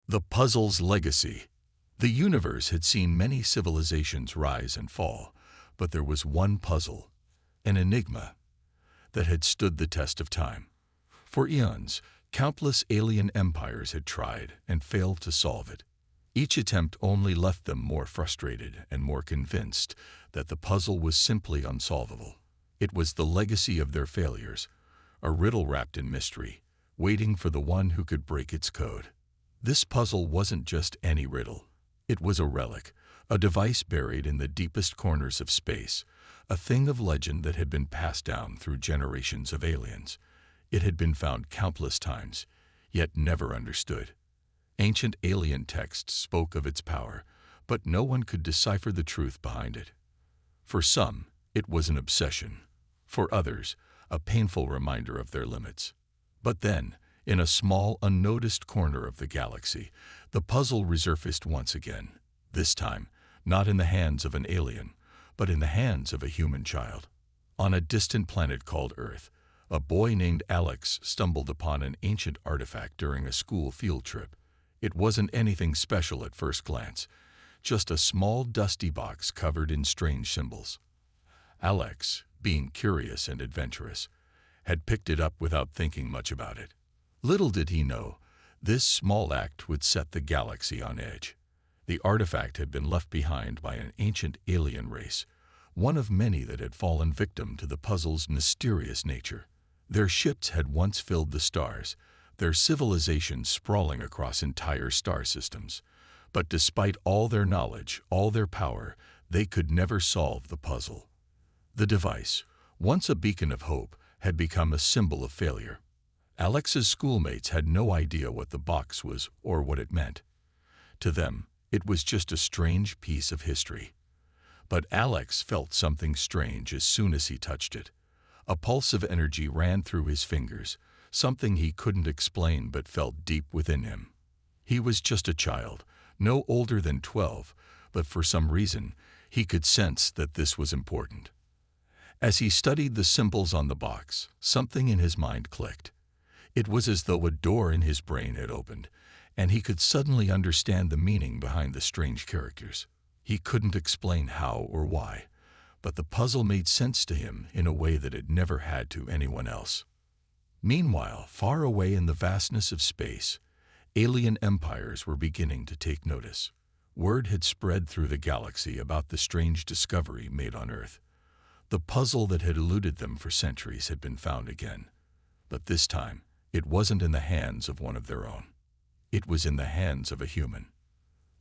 The puzzle's legacy. The universe had seen many civilizations rise and fall, but there was one puzzle, an enigma, that had stood the test of time. For eons, countless alien empires had tried and failed to solve it. Each attempt only left them more frustrated and more convinced that the puzzle was simply unsolvable. It was the legacy of their failures, a riddle wrapped in mystery, waiting for the one who could break its code. This puzzle wasn't just any riddle. It was a relic, a device buried in the deepest corners of space, a thing of legend that had been passed down through generations of aliens. It had been found countless times, yet never understood. Ancient alien texts spoke of its power, but no one could decipher the truth behind it. For some, it was an obsession. For others, a painful reminder of their limits. But then, in a small, unnoticed corner of the galaxy, the puzzle resurfaced once again. This time, not in the hands of an alien, but in the hands of a human child. On a distant planet called Earth, a boy named Alex stumbled upon an ancient artifact during a school field trip. It wasn't anything special at first glance, just a small dusty box covered in strange symbols. Alex, being curious and adventurous, had picked it up without thinking much about it. Little did he know, this small act would set the galaxy on edge. The artifact had been left behind by an ancient alien race, one of many that had fallen victim to the puzzle's mysterious nature. Their ships had once filled the stars, their civilization sprawling across entire star systems. But despite all their knowledge, all their power, they could never solve the puzzle. The device, once a beacon of hope, had become a symbol of failure. Alex's schoolmates had no idea what the box was or what it meant. To them, it was just a strange piece of history. But Alex felt something strange as soon as he touched it. A pulse of energy ran through his fingers, something he couldn't explain but felt deep within him. He was just a child, no older than 12, but for some reason, he could sense that this was important. As he studied the symbols on the box, something in his mind clicked. It was as though a door in his brain had opened, and he could suddenly understand the meaning behind the strange characters. He couldn't explain how or why, but the puzzle made sense to him in a way that it never had to anyone else. Meanwhile, far away in the vastness of space, alien empires were beginning to take notice. Word had spread through the galaxy about the strange discovery made on Earth. The puzzle that had eluded them for centuries had been found again. But this time, it wasn't in the hands of one of their own. It was in the hands of a human.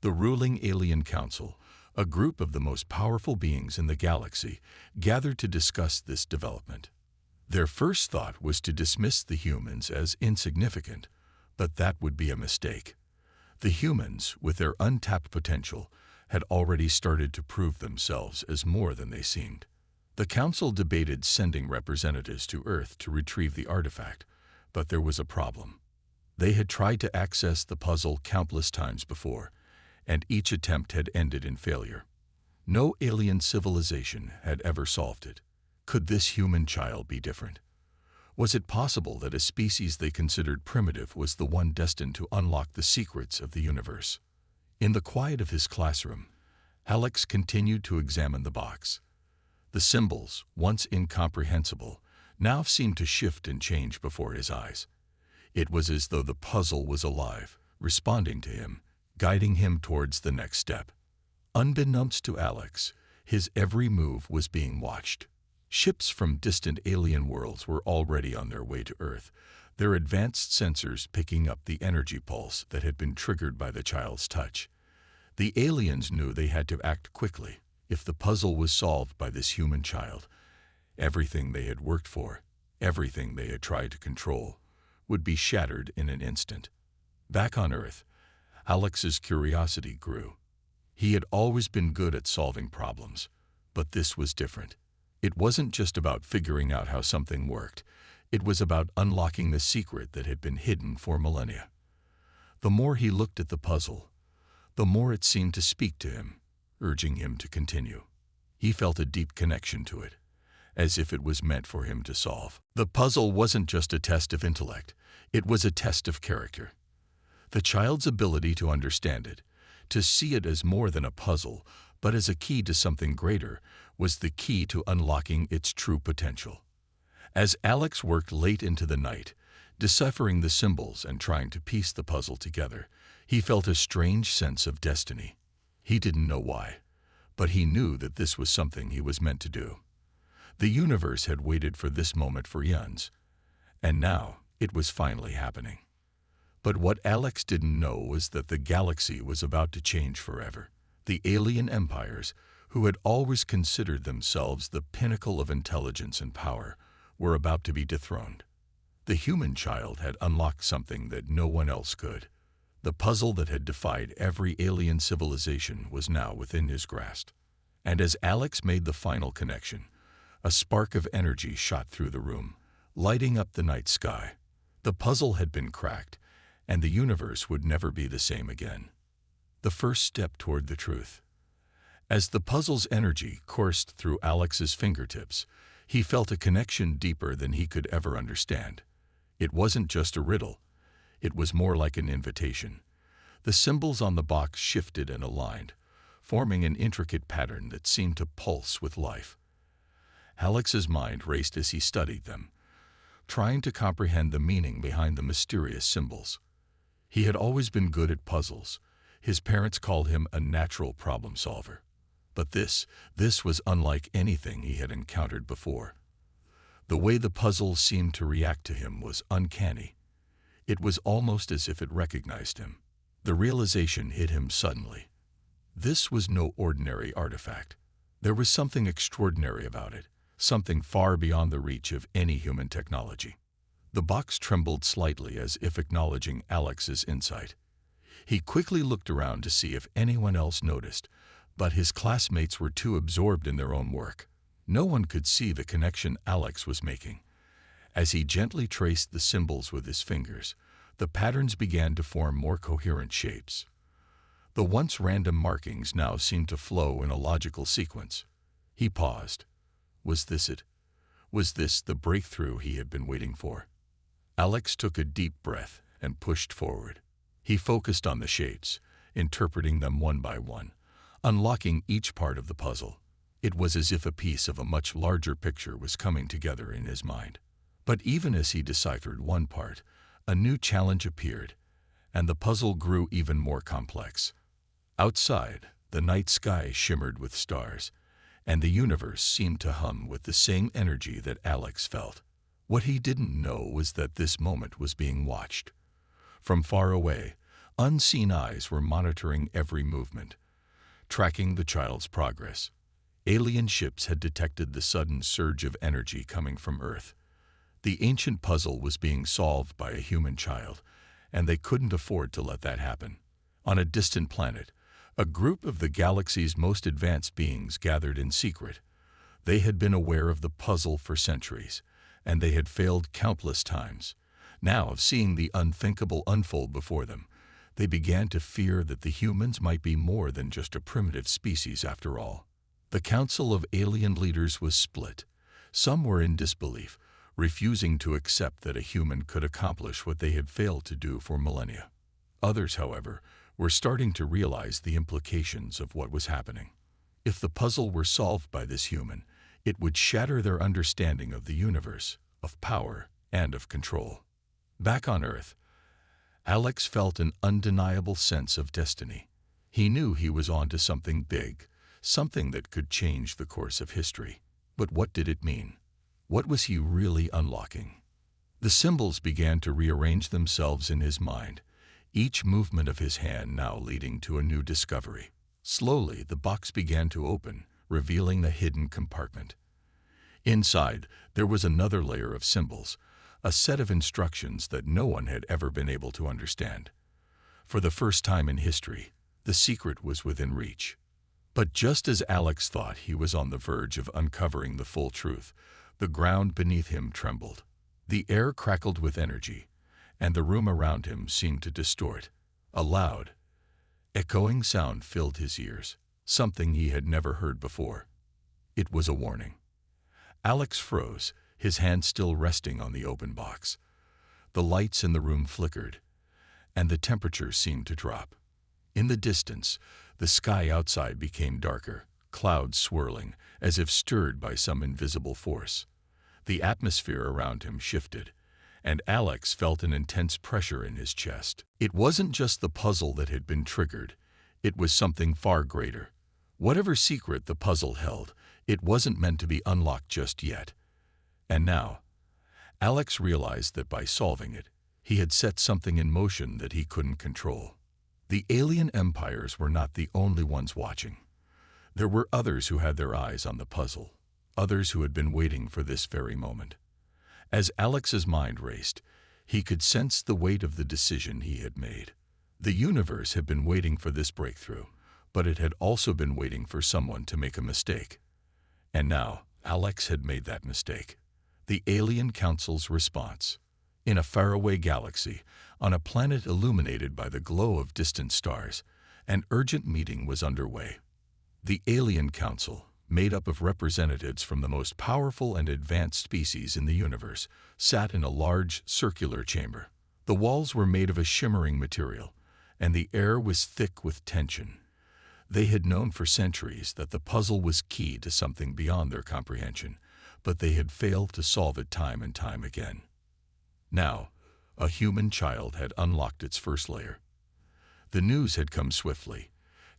The ruling alien council, a group of the most powerful beings in the galaxy, gathered to discuss this development. Their first thought was to dismiss the humans as insignificant, but that would be a mistake. The humans, with their untapped potential, had already started to prove themselves as more than they seemed. The council debated sending representatives to Earth to retrieve the artifact, but there was a problem. They had tried to access the puzzle countless times before, and each attempt had ended in failure. No alien civilization had ever solved it. Could this human child be different? Was it possible that a species they considered primitive was the one destined to unlock the secrets of the universe? In the quiet of his classroom, Alex continued to examine the box. The symbols, once incomprehensible, now seemed to shift and change before his eyes. It was as though the puzzle was alive, responding to him, guiding him towards the next step. Unbeknownst to Alex, his every move was being watched. Ships from distant alien worlds were already on their way to Earth, their advanced sensors picking up the energy pulse that had been triggered by the child's touch. The aliens knew they had to act quickly. If the puzzle was solved by this human child, everything they had worked for, everything they had tried to control, would be shattered in an instant. Back on Earth, Alex's curiosity grew. He had always been good at solving problems, but this was different. It wasn't just about figuring out how something worked. It was about unlocking the secret that had been hidden for millennia. The more he looked at the puzzle, the more it seemed to speak to him, urging him to continue. He felt a deep connection to it, as if it was meant for him to solve. The puzzle wasn't just a test of intellect, it was a test of character. The child's ability to understand it, to see it as more than a puzzle, but as a key to something greater, was the key to unlocking its true potential. As Alex worked late into the night, deciphering the symbols and trying to piece the puzzle together, he felt a strange sense of destiny. He didn't know why, but he knew that this was something he was meant to do. The universe had waited for this moment for eons, and now it was finally happening. But what Alex didn't know was that the galaxy was about to change forever. The alien empires, who had always considered themselves the pinnacle of intelligence and power, were about to be dethroned. The human child had unlocked something that no one else could. The puzzle that had defied every alien civilization was now within his grasp. And as Alex made the final connection, a spark of energy shot through the room, lighting up the night sky. The puzzle had been cracked, and the universe would never be the same again. The first step toward the truth. As the puzzle's energy coursed through Alex's fingertips, he felt a connection deeper than he could ever understand. It wasn't just a riddle. It was more like an invitation. The symbols on the box shifted and aligned, forming an intricate pattern that seemed to pulse with life. Alex's mind raced as he studied them, trying to comprehend the meaning behind the mysterious symbols. He had always been good at puzzles. His parents called him a natural problem solver. But this was unlike anything he had encountered before. The way the puzzle seemed to react to him was uncanny. It was almost as if it recognized him. The realization hit him suddenly. This was no ordinary artifact. There was something extraordinary about it, something far beyond the reach of any human technology. The box trembled slightly as if acknowledging Alex's insight. He quickly looked around to see if anyone else noticed, but his classmates were too absorbed in their own work. No one could see the connection Alex was making. As he gently traced the symbols with his fingers, the patterns began to form more coherent shapes. The once random markings now seemed to flow in a logical sequence. He paused. Was this it? Was this the breakthrough he had been waiting for? Alex took a deep breath and pushed forward. He focused on the shapes, interpreting them one by one, unlocking each part of the puzzle. It was as if a piece of a much larger picture was coming together in his mind. But even as he deciphered one part, a new challenge appeared, and the puzzle grew even more complex. Outside, the night sky shimmered with stars, and the universe seemed to hum with the same energy that Alex felt. What he didn't know was that this moment was being watched. From far away, unseen eyes were monitoring every movement, tracking the child's progress. Alien ships had detected the sudden surge of energy coming from Earth. The ancient puzzle was being solved by a human child, and they couldn't afford to let that happen. On a distant planet, a group of the galaxy's most advanced beings gathered in secret. They had been aware of the puzzle for centuries, and they had failed countless times. Now, seeing the unthinkable unfold before them, they began to fear that the humans might be more than just a primitive species after all. The Council of Alien Leaders was split. Some were in disbelief, refusing to accept that a human could accomplish what they had failed to do for millennia. Others, however, were starting to realize the implications of what was happening. If the puzzle were solved by this human, it would shatter their understanding of the universe, of power, and of control. Back on Earth, Alex felt an undeniable sense of destiny. He knew he was onto something big, something that could change the course of history. But what did it mean? What was he really unlocking? The symbols began to rearrange themselves in his mind, each movement of his hand now leading to a new discovery. Slowly, the box began to open, revealing a hidden compartment. Inside, there was another layer of symbols, a set of instructions that no one had ever been able to understand. For the first time in history, the secret was within reach. But just as Alex thought he was on the verge of uncovering the full truth, the ground beneath him trembled. The air crackled with energy, and the room around him seemed to distort. A loud, echoing sound filled his ears, something he had never heard before. It was a warning. Alex froze, his hand still resting on the open box. The lights in the room flickered, and the temperature seemed to drop. In the distance, the sky outside became darker, clouds swirling, as if stirred by some invisible force. The atmosphere around him shifted, and Alex felt an intense pressure in his chest. It wasn't just the puzzle that had been triggered, it was something far greater. Whatever secret the puzzle held, it wasn't meant to be unlocked just yet. And now, Alex realized that by solving it, he had set something in motion that he couldn't control. The alien empires were not the only ones watching. There were others who had their eyes on the puzzle, others who had been waiting for this very moment. As Alex's mind raced, he could sense the weight of the decision he had made. The universe had been waiting for this breakthrough, but it had also been waiting for someone to make a mistake. And now, Alex had made that mistake. The Alien Council's response. In a faraway galaxy, on a planet illuminated by the glow of distant stars, an urgent meeting was underway. The Alien Council, made up of representatives from the most powerful and advanced species in the universe, sat in a large, circular chamber. The walls were made of a shimmering material, and the air was thick with tension. They had known for centuries that the puzzle was key to something beyond their comprehension, but they had failed to solve it time and time again. Now, a human child had unlocked its first layer. The news had come swiftly,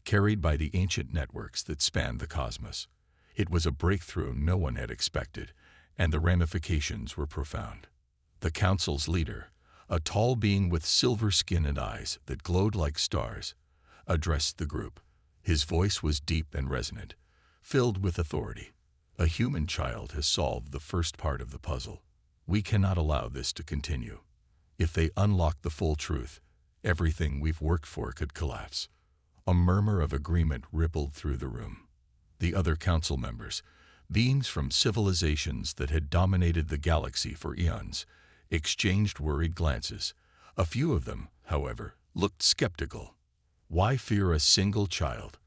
carried by the ancient networks that spanned the cosmos. It was a breakthrough no one had expected, and the ramifications were profound. The council's leader, a tall being with silver skin and eyes that glowed like stars, addressed the group. His voice was deep and resonant, filled with authority. A human child has solved the first part of the puzzle. We cannot allow this to continue. If they unlock the full truth, everything we've worked for could collapse. A murmur of agreement rippled through the room. The other council members, beings from civilizations that had dominated the galaxy for eons, exchanged worried glances. A few of them, however, looked skeptical. "Why fear a single child?"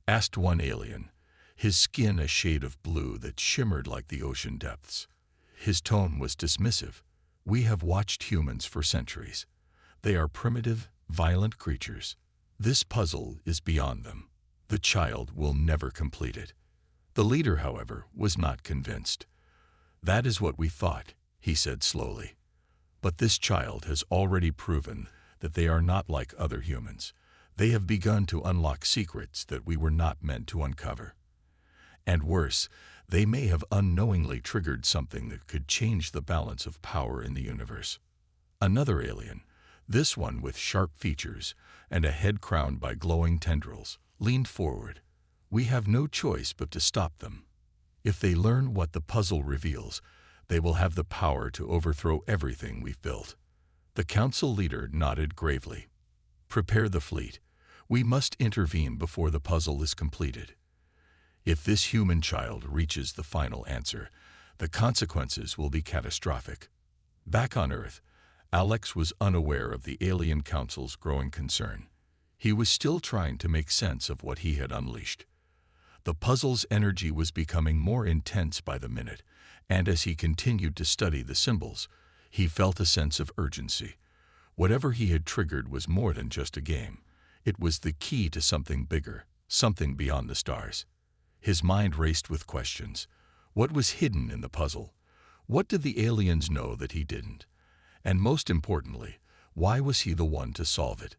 asked one alien, his skin a shade of blue that shimmered like the ocean depths. His tone was dismissive. "We have watched humans for centuries. They are primitive, violent creatures. This puzzle is beyond them. The child will never complete it." The leader, however, was not convinced. "That is what we thought," he said slowly. "But this child has already proven that they are not like other humans. They have begun to unlock secrets that we were not meant to uncover. And worse, they may have unknowingly triggered something that could change the balance of power in the universe." Another alien, this one with sharp features and a head crowned by glowing tendrils, leaned forward. "We have no choice but to stop them. If they learn what the puzzle reveals, they will have the power to overthrow everything we've built." The council leader nodded gravely. "Prepare the fleet. We must intervene before the puzzle is completed. If this human child reaches the final answer, the consequences will be catastrophic." Back on Earth, Alex was unaware of the Alien Council's growing concern. He was still trying to make sense of what he had unleashed. The puzzle's energy was becoming more intense by the minute, and as he continued to study the symbols, he felt a sense of urgency. Whatever he had triggered was more than just a game. It was the key to something bigger, something beyond the stars. His mind raced with questions. What was hidden in the puzzle? What did the aliens know that he didn't? And most importantly, why was he the one to solve it?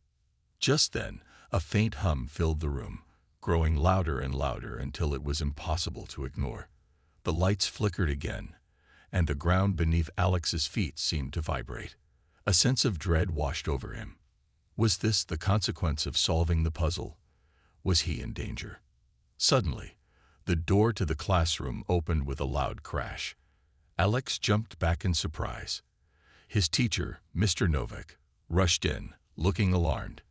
Just then, a faint hum filled the room, growing louder and louder until it was impossible to ignore. The lights flickered again, and the ground beneath Alex's feet seemed to vibrate. A sense of dread washed over him. Was this the consequence of solving the puzzle? Was he in danger? Suddenly, the door to the classroom opened with a loud crash. Alex jumped back in surprise. His teacher, Mr. Novak, rushed in, looking alarmed.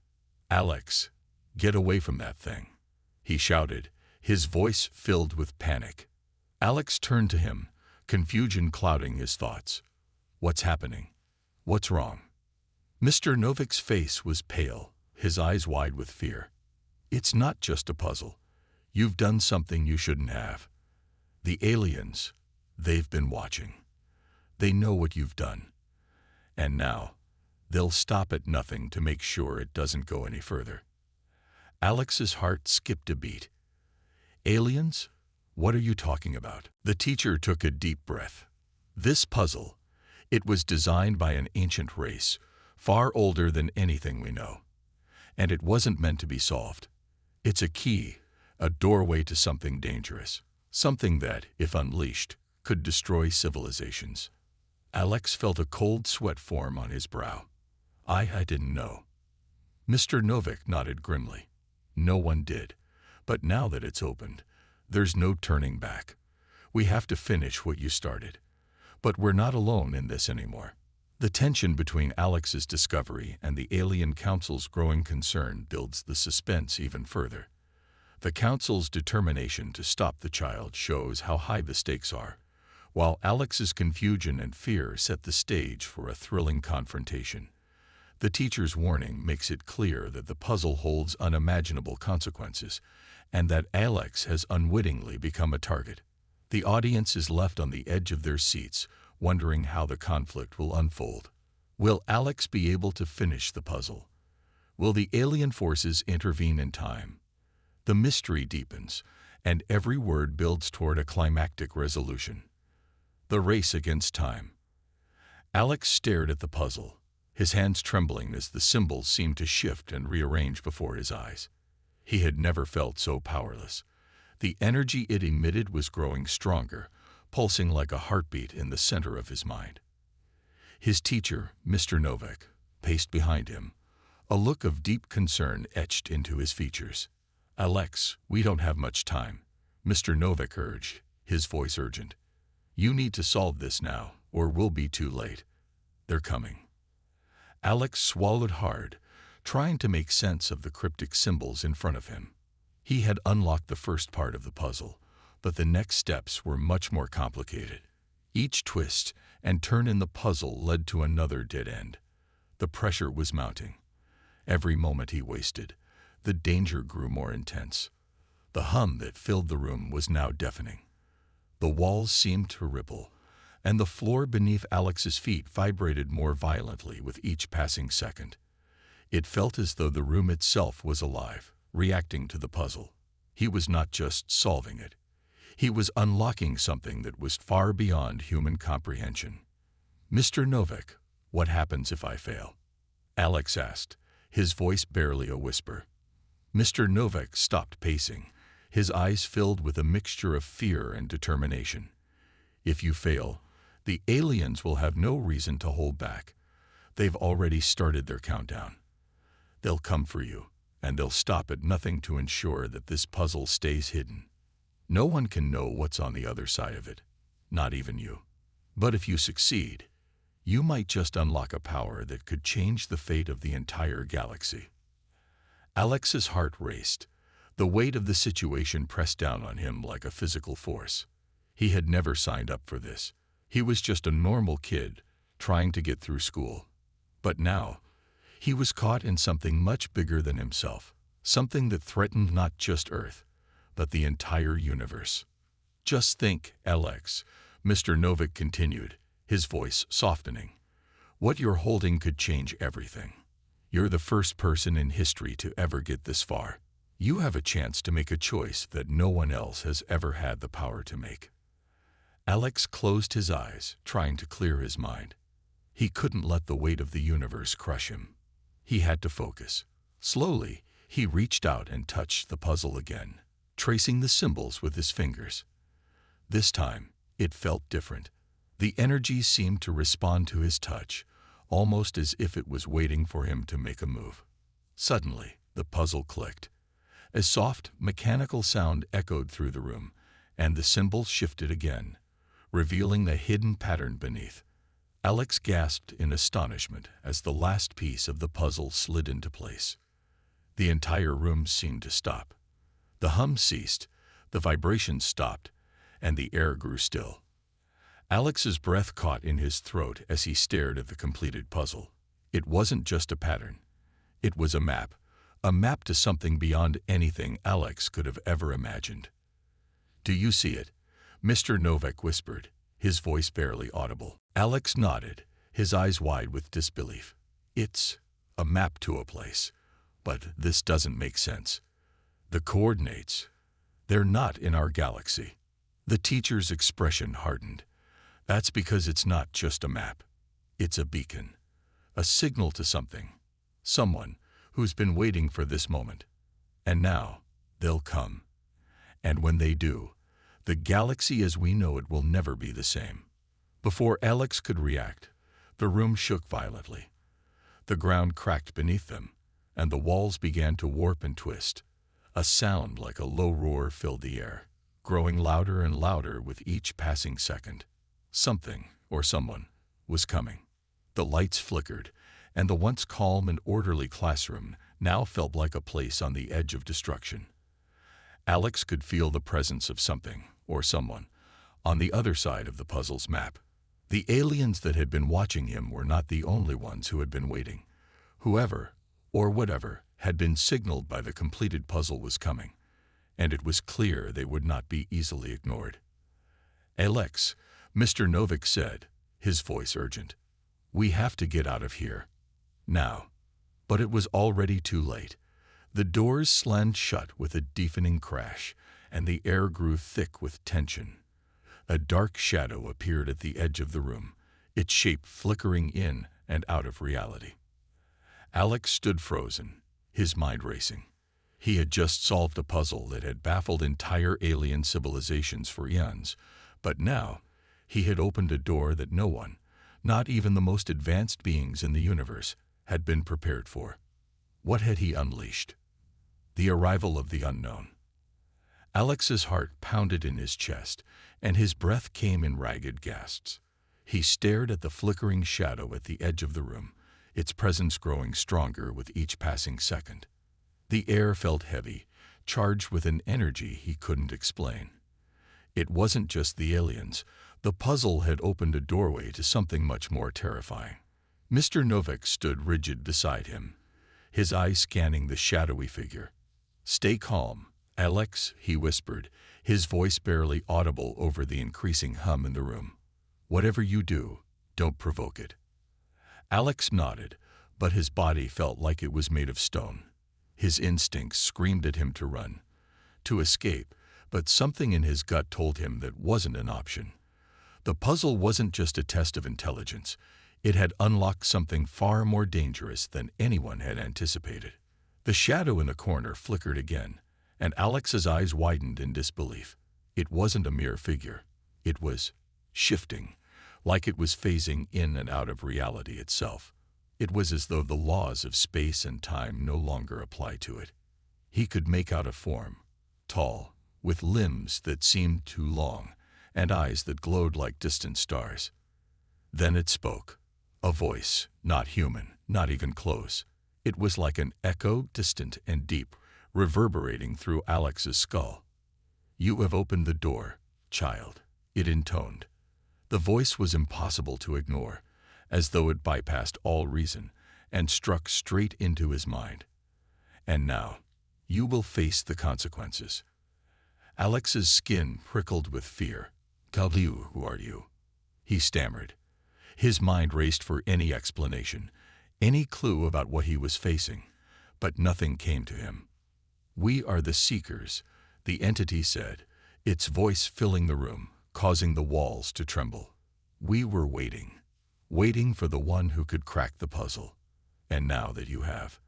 "Alex, get away from that thing," he shouted, his voice filled with panic. Alex turned to him, confusion clouding his thoughts. "What's happening? What's wrong?" Mr. Novak's face was pale, his eyes wide with fear. "It's not just a puzzle. You've done something you shouldn't have. The aliens, they've been watching. They know what you've done. And now, They'll stop at nothing to make sure it doesn't go any further. Alex's heart skipped a beat. Aliens? What are you talking about? The teacher took a deep breath. This puzzle, it was designed by an ancient race, far older than anything we know. And it wasn't meant to be solved. It's a key, a doorway to something dangerous, something that, if unleashed, could destroy civilizations. Alex felt a cold sweat form on his brow. I didn't know. Mr. Novak nodded grimly. No one did. But now that it's opened, there's no turning back. We have to finish what you started. But we're not alone in this anymore. The tension between Alex's discovery and the Alien Council's growing concern builds the suspense even further. The Council's determination to stop the child shows how high the stakes are, while Alex's confusion and fear set the stage for a thrilling confrontation. The teacher's warning makes it clear that the puzzle holds unimaginable consequences, and that Alex has unwittingly become a target. The audience is left on the edge of their seats, wondering how the conflict will unfold. Will Alex be able to finish the puzzle? Will the alien forces intervene in time? The mystery deepens, and every word builds toward a climactic resolution. The race against time. Alex stared at the puzzle, his hands trembling as the symbols seemed to shift and rearrange before his eyes. He had never felt so powerless. The energy it emitted was growing stronger, pulsing like a heartbeat in the center of his mind. His teacher, Mr. Novak, paced behind him, a look of deep concern etched into his features. Alex, we don't have much time, Mr. Novak urged, his voice urgent. You need to solve this now, or we'll be too late. They're coming. Alex swallowed hard, trying to make sense of the cryptic symbols in front of him. He had unlocked the first part of the puzzle, but the next steps were much more complicated. Each twist and turn in the puzzle led to another dead end. The pressure was mounting. Every moment he wasted, the danger grew more intense. The hum that filled the room was now deafening. The walls seemed to ripple, and the floor beneath Alex's feet vibrated more violently with each passing second. It felt as though the room itself was alive, reacting to the puzzle. He was not just solving it. He was unlocking something that was far beyond human comprehension. Mr. Novak, what happens if I fail? Alex asked, his voice barely a whisper. Mr. Novak stopped pacing, his eyes filled with a mixture of fear and determination. If you fail, the aliens will have no reason to hold back. They've already started their countdown. They'll come for you, and they'll stop at nothing to ensure that this puzzle stays hidden. No one can know what's on the other side of it, not even you. But if you succeed, you might just unlock a power that could change the fate of the entire galaxy. Alex's heart raced. The weight of the situation pressed down on him like a physical force. He had never signed up for this. He was just a normal kid, trying to get through school. But now, he was caught in something much bigger than himself, something that threatened not just Earth, but the entire universe. Just think, Alex, Mr. Novak continued, his voice softening. What you're holding could change everything. You're the first person in history to ever get this far. You have a chance to make a choice that no one else has ever had the power to make. Alex closed his eyes, trying to clear his mind. He couldn't let the weight of the universe crush him. He had to focus. Slowly, he reached out and touched the puzzle again, tracing the symbols with his fingers. This time, it felt different. The energy seemed to respond to his touch, almost as if it was waiting for him to make a move. Suddenly, the puzzle clicked. A soft, mechanical sound echoed through the room, and the symbols shifted again, revealing the hidden pattern beneath. Alex gasped in astonishment as the last piece of the puzzle slid into place. The entire room seemed to stop. The hum ceased, the vibrations stopped, and the air grew still. Alex's breath caught in his throat as he stared at the completed puzzle. It wasn't just a pattern. It was a map to something beyond anything Alex could have ever imagined. Do you see it? Mr. Novak whispered, his voice barely audible. Alex nodded, his eyes wide with disbelief. It's a map to a place, but this doesn't make sense. The coordinates, they're not in our galaxy. The teacher's expression hardened. That's because it's not just a map. It's a beacon, a signal to something, someone who's been waiting for this moment. And now, they'll come. And when they do, the galaxy as we know it will never be the same. Before Alex could react, the room shook violently. The ground cracked beneath them, and the walls began to warp and twist. A sound like a low roar filled the air, growing louder and louder with each passing second. Something, or someone, was coming. The lights flickered, and the once calm and orderly classroom now felt like a place on the edge of destruction. Alex could feel the presence of something, or someone, on the other side of the puzzle's map. The aliens that had been watching him were not the only ones who had been waiting. Whoever, or whatever, had been signaled by the completed puzzle was coming, and it was clear they would not be easily ignored. "Alex," Mr. Novak said, his voice urgent. "We have to get out of here. Now." But it was already too late. The doors slammed shut with a deafening crash, and the air grew thick with tension. A dark shadow appeared at the edge of the room, its shape flickering in and out of reality. Alex stood frozen, his mind racing. He had just solved a puzzle that had baffled entire alien civilizations for eons, but now he had opened a door that no one, not even the most advanced beings in the universe, had been prepared for. What had he unleashed? The arrival of the unknown. Alex's heart pounded in his chest, and his breath came in ragged gasps. He stared at the flickering shadow at the edge of the room, its presence growing stronger with each passing second. The air felt heavy, charged with an energy he couldn't explain. It wasn't just the aliens. The puzzle had opened a doorway to something much more terrifying. Mr. Novak stood rigid beside him, his eyes scanning the shadowy figure. "Stay calm, Alex," he whispered, his voice barely audible over the increasing hum in the room. "Whatever you do, don't provoke it." Alex nodded, but his body felt like it was made of stone. His instincts screamed at him to run, to escape, but something in his gut told him that wasn't an option. The puzzle wasn't just a test of intelligence. It had unlocked something far more dangerous than anyone had anticipated. The shadow in the corner flickered again, and Alex's eyes widened in disbelief. It wasn't a mere figure. It was shifting, like it was phasing in and out of reality itself. It was as though the laws of space and time no longer applied to it. He could make out a form, tall, with limbs that seemed too long, and eyes that glowed like distant stars. Then it spoke. A voice, not human, not even close. It was like an echo, distant and deep, reverberating through Alex's skull. "You have opened the door, child," it intoned. The voice was impossible to ignore, as though it bypassed all reason and struck straight into his mind. "And now, you will face the consequences." Alex's skin prickled with fear. "Kaliu, who are you?" he stammered. His mind raced for any explanation, any clue about what he was facing, but nothing came to him. "We are the Seekers," the entity said, its voice filling the room, causing the walls to tremble. "We were waiting for the one who could crack the puzzle. And now that you have,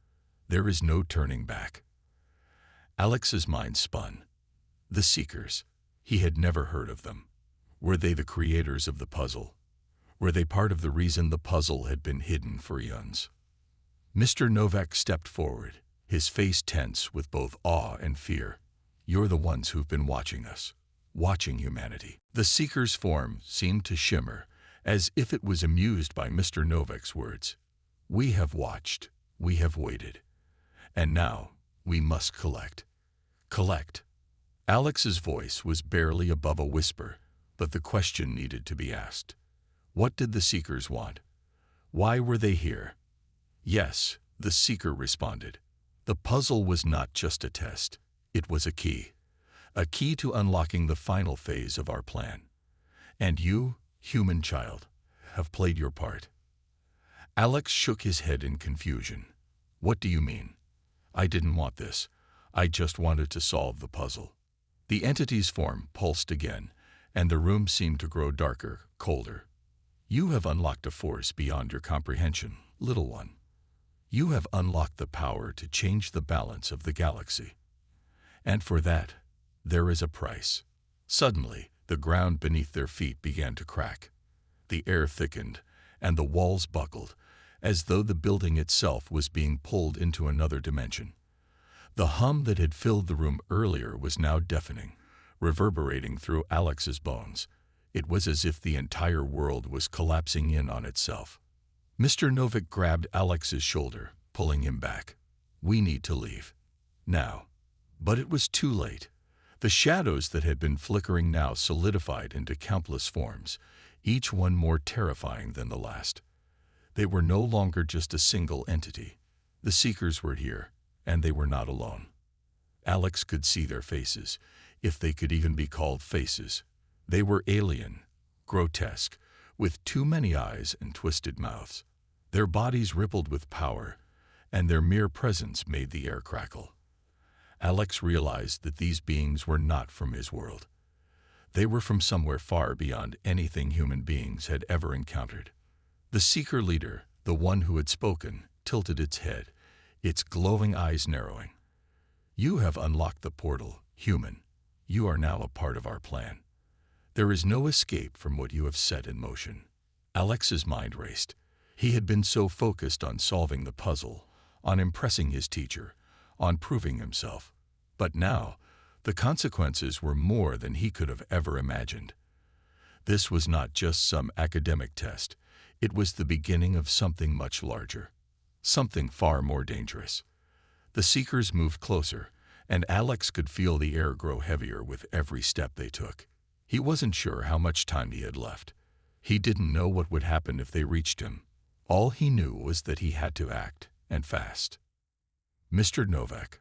there is no turning back." Alex's mind spun. The Seekers. He had never heard of them. Were they the creators of the puzzle? Were they part of the reason the puzzle had been hidden for eons? Mr. Novak stepped forward, his face tense with both awe and fear. "You're the ones who've been watching us, watching humanity." The Seeker's form seemed to shimmer, as if it was amused by Mr. Novak's words. "We have watched, we have waited, and now we must collect." Collect. Alex's voice was barely above a whisper, but the question needed to be asked. What did the Seekers want? Why were they here? "Yes," the Seeker responded. "The puzzle was not just a test. It was a key to unlocking the final phase of our plan. And you, human child, have played your part." Alex shook his head in confusion. What do you mean? I didn't want this. I just wanted to solve the puzzle. The entity's form pulsed again, and the room seemed to grow darker, colder. You have unlocked a force beyond your comprehension, little one. You have unlocked the power to change the balance of the galaxy. And for that, there is a price. Suddenly, the ground beneath their feet began to crack. The air thickened, and the walls buckled, as though the building itself was being pulled into another dimension. The hum that had filled the room earlier was now deafening, reverberating through Alex's bones. It was as if the entire world was collapsing in on itself. Mr. Novak grabbed Alex's shoulder, pulling him back. We need to leave. Now. But it was too late. The shadows that had been flickering now solidified into countless forms, each one more terrifying than the last. They were no longer just a single entity. The Seekers were here, and they were not alone. Alex could see their faces, if they could even be called faces. They were alien, grotesque, with too many eyes and twisted mouths. Their bodies rippled with power, and their mere presence made the air crackle. Alex realized that these beings were not from his world. They were from somewhere far beyond anything human beings had ever encountered. The Seeker leader, the one who had spoken, tilted its head, its glowing eyes narrowing. You have unlocked the portal, human. You are now a part of our plan. There is no escape from what you have set in motion. Alex's mind raced. He had been so focused on solving the puzzle, on impressing his teacher, on proving himself. But now, the consequences were more than he could have ever imagined. This was not just some academic test. It was the beginning of something much larger, something far more dangerous. The Seekers moved closer, and Alex could feel the air grow heavier with every step they took. He wasn't sure how much time he had left. He didn't know what would happen if they reached him. All he knew was that he had to act, and fast. Mr. Novak.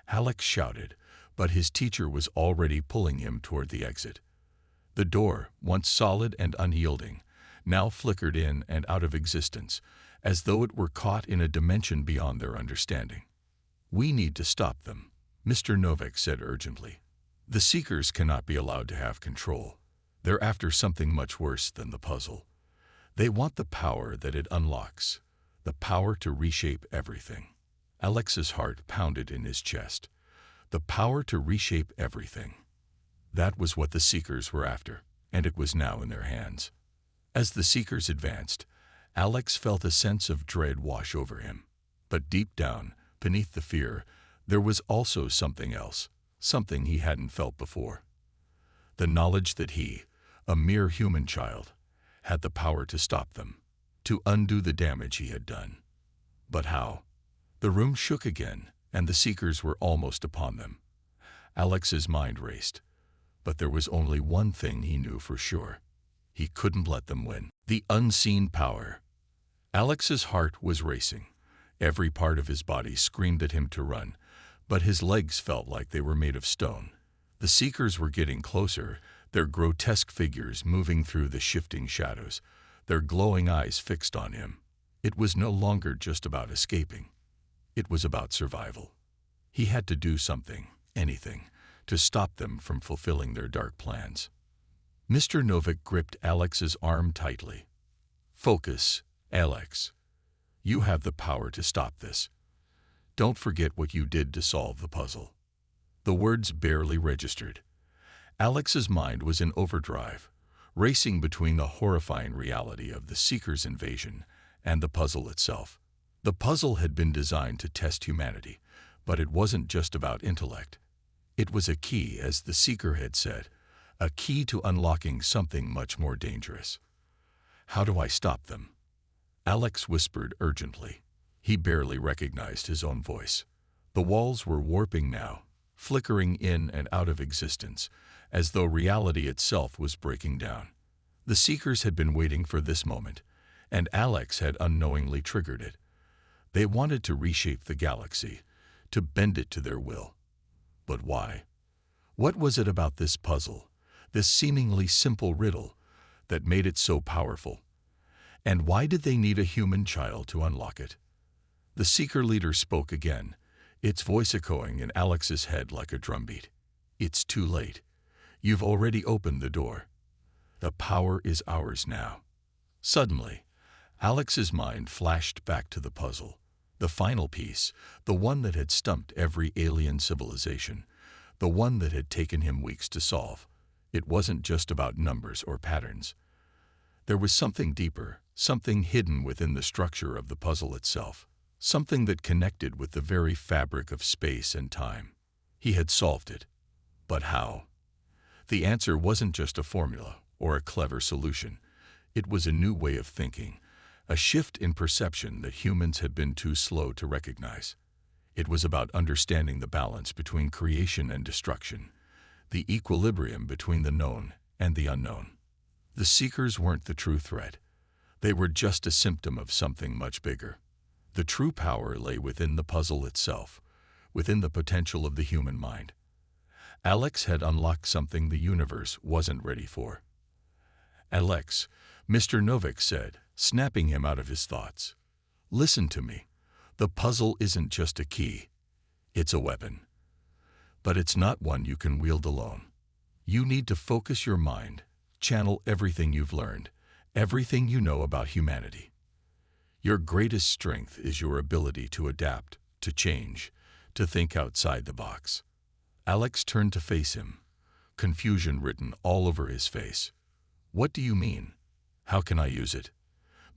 Alex shouted, but his teacher was already pulling him toward the exit. The door, once solid and unyielding, now flickered in and out of existence, as though it were caught in a dimension beyond their understanding. We need to stop them, Mr. Novak said urgently. The Seekers cannot be allowed to have control. They're after something much worse than the puzzle. They want the power that it unlocks, the power to reshape everything. Alex's heart pounded in his chest. The power to reshape everything. That was what the Seekers were after, and it was now in their hands. As the Seekers advanced, Alex felt a sense of dread wash over him. But deep down, beneath the fear, there was also something else, something he hadn't felt before. The knowledge that he, a mere human child, had the power to stop them, to undo the damage he had done. But how? The room shook again, and the Seekers were almost upon them. Alex's mind raced, but there was only one thing he knew for sure. He couldn't let them win. The unseen power. Alex's heart was racing. Every part of his body screamed at him to run, but his legs felt like they were made of stone. The Seekers were getting closer, their grotesque figures moving through the shifting shadows, their glowing eyes fixed on him. It was no longer just about escaping. It was about survival. He had to do something, anything, to stop them from fulfilling their dark plans. Mr. Novak gripped Alex's arm tightly. Focus, Alex. You have the power to stop this. Don't forget what you did to solve the puzzle. The words barely registered. Alex's mind was in overdrive, racing between the horrifying reality of the Seekers' invasion and the puzzle itself. The puzzle had been designed to test humanity, but it wasn't just about intellect. It was a key, as the Seeker had said, a key to unlocking something much more dangerous. How do I stop them? Alex whispered urgently. He barely recognized his own voice. The walls were warping now, flickering in and out of existence, as though reality itself was breaking down. The Seekers had been waiting for this moment, and Alex had unknowingly triggered it. They wanted to reshape the galaxy, to bend it to their will. But why? What was it about this puzzle, this seemingly simple riddle, that made it so powerful? And why did they need a human child to unlock it? The Seeker leader spoke again, its voice echoing in Alex's head like a drumbeat. It's too late. You've already opened the door. The power is ours now. Suddenly, Alex's mind flashed back to the puzzle. The final piece, the one that had stumped every alien civilization, the one that had taken him weeks to solve. It wasn't just about numbers or patterns. There was something deeper, something hidden within the structure of the puzzle itself, something that connected with the very fabric of space and time. He had solved it. But how? The answer wasn't just a formula or a clever solution. It was a new way of thinking, a shift in perception that humans had been too slow to recognize. It was about understanding the balance between creation and destruction, the equilibrium between the known and the unknown. The Seekers weren't the true threat. They were just a symptom of something much bigger. The true power lay within the puzzle itself, within the potential of the human mind. Alex had unlocked something the universe wasn't ready for. Alex, Mr. Novak said, snapping him out of his thoughts. Listen to me. The puzzle isn't just a key. It's a weapon. But it's not one you can wield alone. You need to focus your mind, channel everything you've learned, everything you know about humanity. Your greatest strength is your ability to adapt, to change, to think outside the box. Alex turned to face him, confusion written all over his face. What do you mean? How can I use it?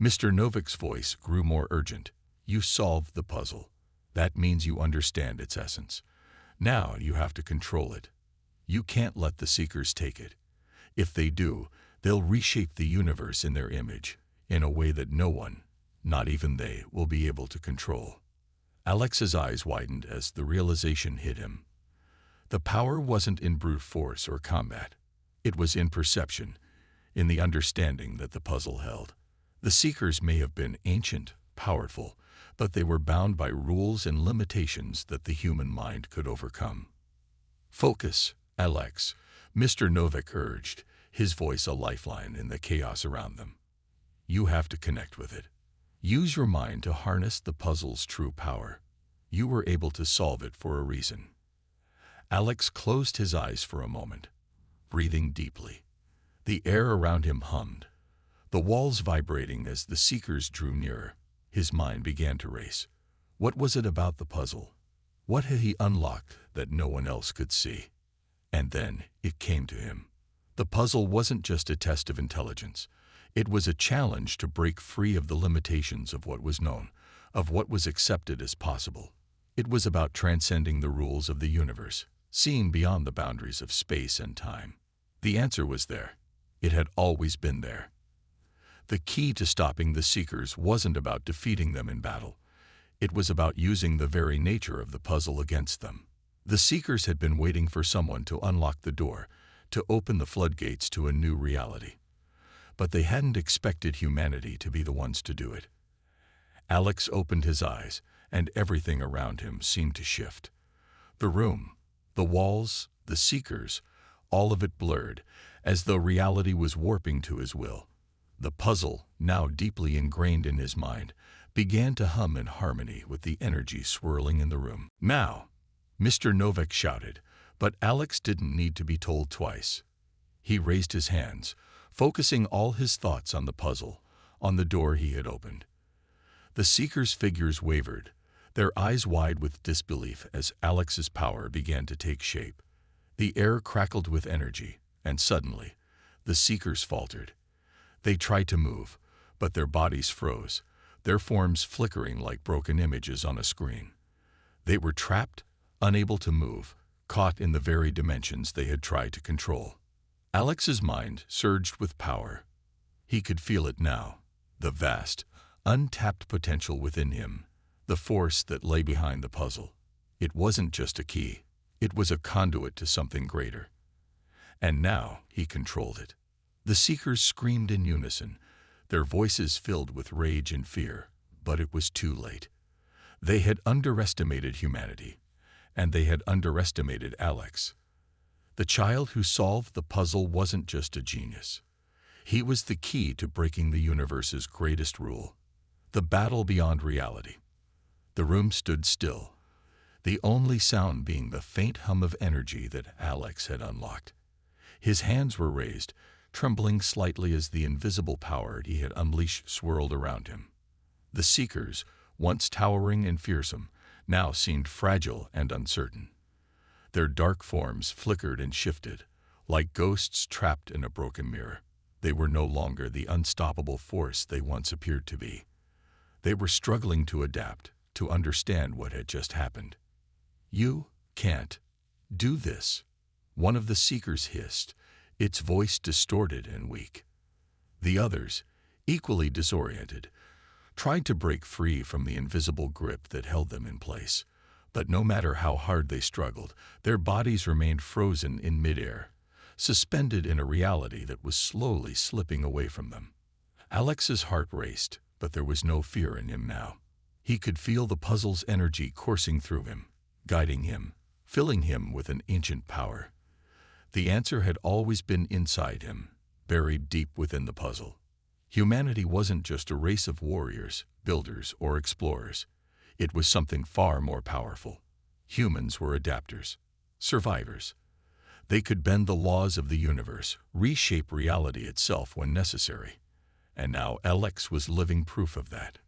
Mr. Novak's voice grew more urgent. You solved the puzzle. That means you understand its essence. Now you have to control it. You can't let the Seekers take it. If they do, they'll reshape the universe in their image, in a way that no one, not even they, will be able to control. Alex's eyes widened as the realization hit him. The power wasn't in brute force or combat. It was in perception, in the understanding that the puzzle held. The Seekers may have been ancient, powerful, but they were bound by rules and limitations that the human mind could overcome. Focus, Alex, Mr. Novak urged, his voice a lifeline in the chaos around them. You have to connect with it. Use your mind to harness the puzzle's true power. You were able to solve it for a reason. Alex closed his eyes for a moment, breathing deeply. The air around him hummed, the walls vibrating as the Seekers drew nearer. His mind began to race. What was it about the puzzle? What had he unlocked that no one else could see? And then it came to him. The puzzle wasn't just a test of intelligence. It was a challenge to break free of the limitations of what was known, of what was accepted as possible. It was about transcending the rules of the universe, seeing beyond the boundaries of space and time. The answer was there. It had always been there. The key to stopping the Seekers wasn't about defeating them in battle. It was about using the very nature of the puzzle against them. The Seekers had been waiting for someone to unlock the door, to open the floodgates to a new reality. But they hadn't expected humanity to be the ones to do it. Alex opened his eyes, and everything around him seemed to shift. The room, the walls, the Seekers, all of it blurred, as though reality was warping to his will. The puzzle, now deeply ingrained in his mind, began to hum in harmony with the energy swirling in the room. Now, Mr. Novak shouted, but Alex didn't need to be told twice. He raised his hands, focusing all his thoughts on the puzzle, on the door he had opened. The Seekers' figures wavered, their eyes wide with disbelief as Alex's power began to take shape. The air crackled with energy, and suddenly, the Seekers faltered. They tried to move, but their bodies froze, their forms flickering like broken images on a screen. They were trapped, unable to move, caught in the very dimensions they had tried to control. Alex's mind surged with power. He could feel it now, the vast, untapped potential within him, the force that lay behind the puzzle. It wasn't just a key. It was a conduit to something greater. And now he controlled it. The Seekers screamed in unison, their voices filled with rage and fear, but it was too late. They had underestimated humanity, and they had underestimated Alex. The child who solved the puzzle wasn't just a genius. He was the key to breaking the universe's greatest rule, the battle beyond reality. The room stood still, the only sound being the faint hum of energy that Alex had unlocked. His hands were raised, trembling slightly as the invisible power he had unleashed swirled around him. The Seekers, once towering and fearsome, now seemed fragile and uncertain. Their dark forms flickered and shifted, like ghosts trapped in a broken mirror. They were no longer the unstoppable force they once appeared to be. They were struggling to adapt, to understand what had just happened. "You can't do this," one of the Seekers hissed, its voice distorted and weak. The others, equally disoriented, tried to break free from the invisible grip that held them in place. But no matter how hard they struggled, their bodies remained frozen in midair, suspended in a reality that was slowly slipping away from them. Alex's heart raced, but there was no fear in him now. He could feel the puzzle's energy coursing through him, guiding him, filling him with an ancient power. The answer had always been inside him, buried deep within the puzzle. Humanity wasn't just a race of warriors, builders, or explorers. It was something far more powerful. Humans were adapters, survivors. They could bend the laws of the universe, reshape reality itself when necessary. And now Alex was living proof of that.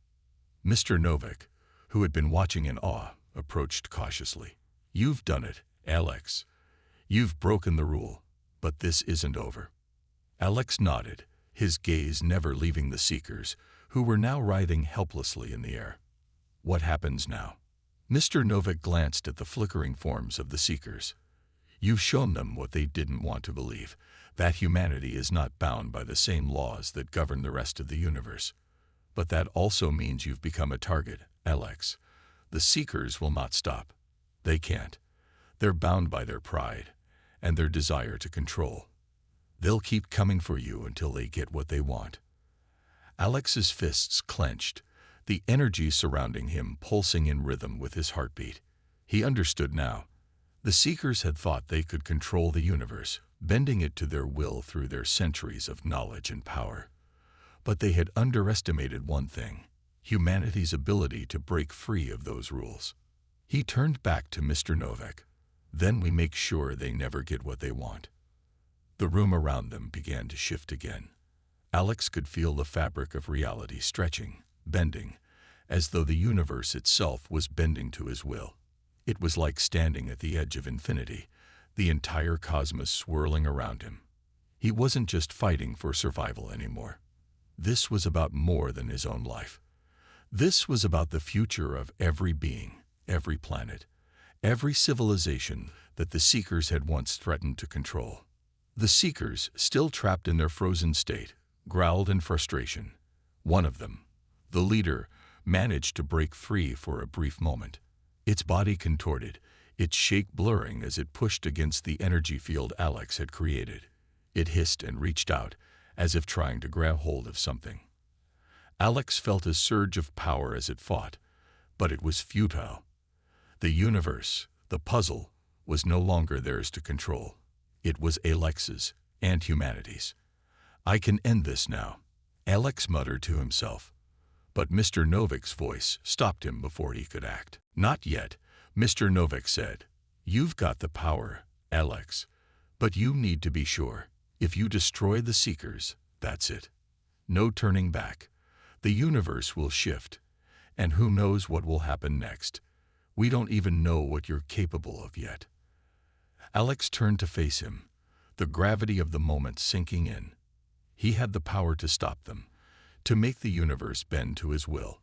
Mr. Novak, who had been watching in awe, approached cautiously. "You've done it, Alex. You've broken the rule, but this isn't over." Alex nodded, his gaze never leaving the Seekers, who were now writhing helplessly in the air. "What happens now?" Mr. Novak glanced at the flickering forms of the Seekers. "You've shown them what they didn't want to believe, that humanity is not bound by the same laws that govern the rest of the universe. But that also means you've become a target, Alex. The Seekers will not stop. They can't. They're bound by their pride and their desire to control. They'll keep coming for you until they get what they want." Alex's fists clenched, the energy surrounding him pulsing in rhythm with his heartbeat. He understood now. The Seekers had thought they could control the universe, bending it to their will through their centuries of knowledge and power. But they had underestimated one thing: humanity's ability to break free of those rules. He turned back to Mr. Novak. "Then we make sure they never get what they want." The room around them began to shift again. Alex could feel the fabric of reality stretching, bending, as though the universe itself was bending to his will. It was like standing at the edge of infinity, the entire cosmos swirling around him. He wasn't just fighting for survival anymore. This was about more than his own life. This was about the future of every being, every planet, every civilization that the Seekers had once threatened to control. The Seekers, still trapped in their frozen state, growled in frustration. One of them, the leader, managed to break free for a brief moment. Its body contorted, its shape blurring as it pushed against the energy field Alex had created. It hissed and reached out, as if trying to grab hold of something. Alex felt a surge of power as it fought, but it was futile. The universe, the puzzle, was no longer theirs to control. It was Alex's and humanity's. "I can end this now," Alex muttered to himself. But Mr. Novak's voice stopped him before he could act. "Not yet," Mr. Novak said. "You've got the power, Alex. But you need to be sure. If you destroy the Seekers, that's it. No turning back. The universe will shift, and who knows what will happen next. We don't even know what you're capable of yet." Alex turned to face him, the gravity of the moment sinking in. He had the power to stop them, to make the universe bend to his will.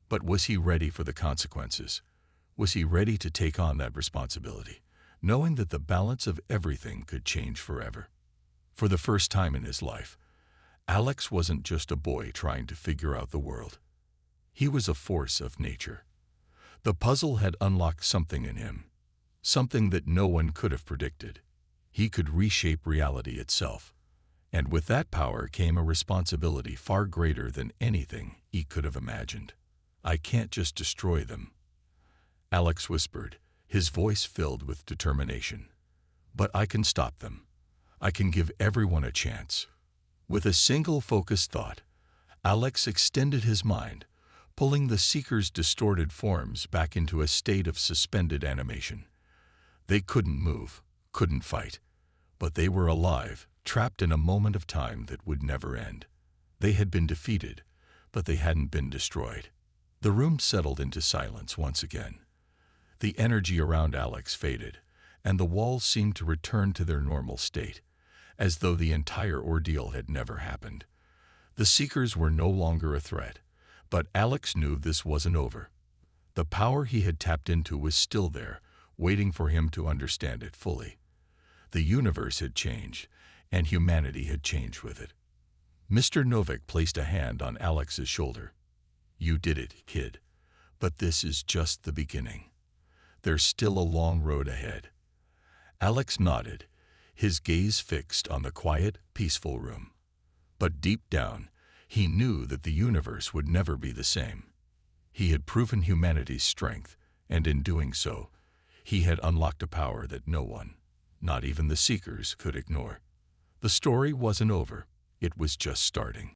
But was he ready for the consequences? Was he ready to take on that responsibility, knowing that the balance of everything could change forever? For the first time in his life, Alex wasn't just a boy trying to figure out the world. He was a force of nature. The puzzle had unlocked something in him, something that no one could have predicted. He could reshape reality itself. And with that power came a responsibility far greater than anything he could have imagined. "I can't just destroy them," Alex whispered, his voice filled with determination. "But I can stop them. I can give everyone a chance. With a single focused thought, Alex extended his mind, pulling the Seeker's distorted forms back into a state of suspended animation. They couldn't move, couldn't fight, but they were alive, trapped in a moment of time that would never end. They had been defeated, but they hadn't been destroyed. The room settled into silence once again. The energy around Alex faded, and the walls seemed to return to their normal state, as though the entire ordeal had never happened. The Seekers were no longer a threat, but Alex knew this wasn't over. The power he had tapped into was still there, waiting for him to understand it fully. The universe had changed, and humanity had changed with it. Mr. Novak placed a hand on Alex's shoulder. "You did it, kid. But this is just the beginning. There's still a long road ahead." Alex nodded, his gaze fixed on the quiet, peaceful room. But deep down, he knew that the universe would never be the same. He had proven humanity's strength, and in doing so, he had unlocked a power that no one, not even the Seekers, could ignore. The story wasn't over. It was just starting.